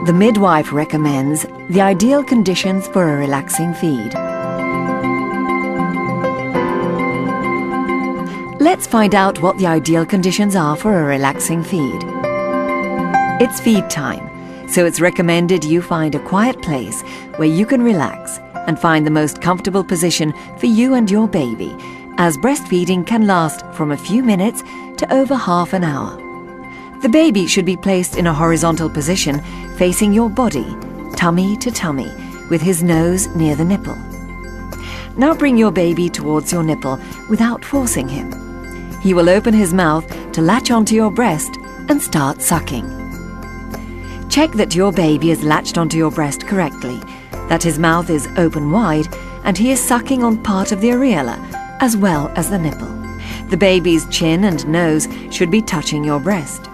The midwife recommends the ideal conditions for a relaxing feed. Let's find out what the ideal conditions are for a relaxing feed. It's feed time, so it's recommended you find a quiet place where you can relax and find the most comfortable position for you and your baby, as breastfeeding can last from a few minutes to over half an hour. The baby should be placed in a horizontal position facing your body, tummy to tummy, with his nose near the nipple. Now bring your baby towards your nipple without forcing him. He will open his mouth to latch onto your breast and start sucking. Check that your baby is latched onto your breast correctly, that his mouth is open wide and he is sucking on part of the areola as well as the nipple. The baby's chin and nose should be touching your breast.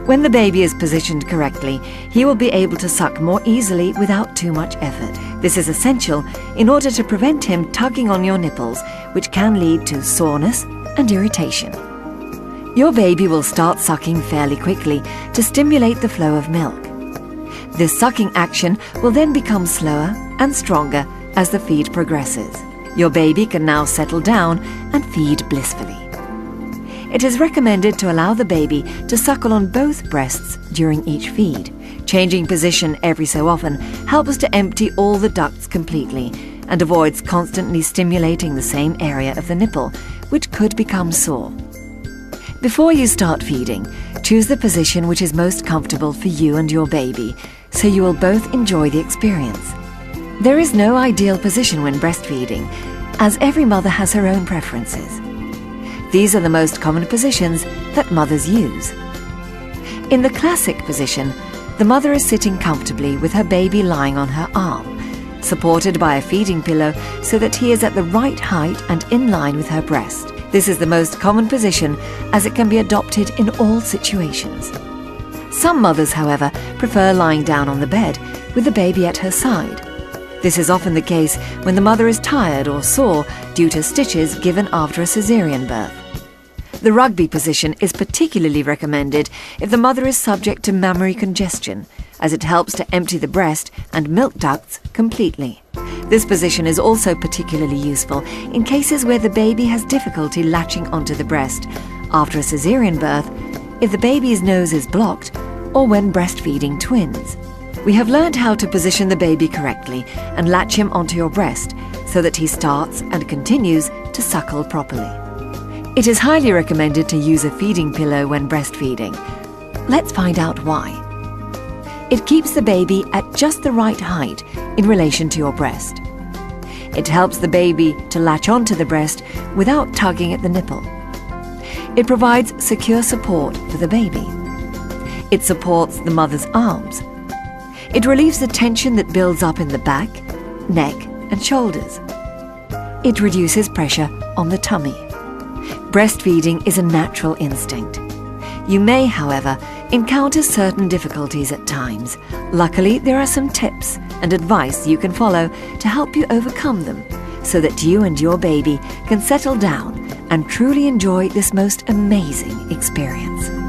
When the baby is positioned correctly, he will be able to suck more easily without too much effort. This is essential in order to prevent him tugging on your nipples, which can lead to soreness and irritation. Your baby will start sucking fairly quickly to stimulate the flow of milk. This sucking action will then become slower and stronger as the feed progresses. Your baby can now settle down and feed blissfully. It is recommended to allow the baby to suckle on both breasts during each feed. Changing position every so often helps to empty all the ducts completely and avoids constantly stimulating the same area of the nipple, which could become sore. Before you start feeding, choose the position which is most comfortable for you and your baby, so you will both enjoy the experience. There is no ideal position when breastfeeding, as every mother has her own preferences. These are the most common positions that mothers use. In the classic position, the mother is sitting comfortably with her baby lying on her arm, supported by a feeding pillow so that he is at the right height and in line with her breast. This is the most common position as it can be adopted in all situations. Some mothers, however, prefer lying down on the bed with the baby at her side. This is often the case when the mother is tired or sore due to stitches given after a cesarean birth. The rugby position is particularly recommended if the mother is subject to mammary congestion, as it helps to empty the breast and milk ducts completely. This position is also particularly useful in cases where the baby has difficulty latching onto the breast after a cesarean birth, if the baby's nose is blocked, or when breastfeeding twins. We have learned how to position the baby correctly and latch him onto your breast so that he starts and continues to suckle properly. It is highly recommended to use a feeding pillow when breastfeeding. Let's find out why. It keeps the baby at just the right height in relation to your breast. It helps the baby to latch onto the breast without tugging at the nipple. It provides secure support for the baby. It supports the mother's arms. It relieves the tension that builds up in the back, neck, and shoulders. It reduces pressure on the tummy. Breastfeeding is a natural instinct. You may, however, encounter certain difficulties at times. Luckily, there are some tips and advice you can follow to help you overcome them, so that you and your baby can settle down and truly enjoy this most amazing experience.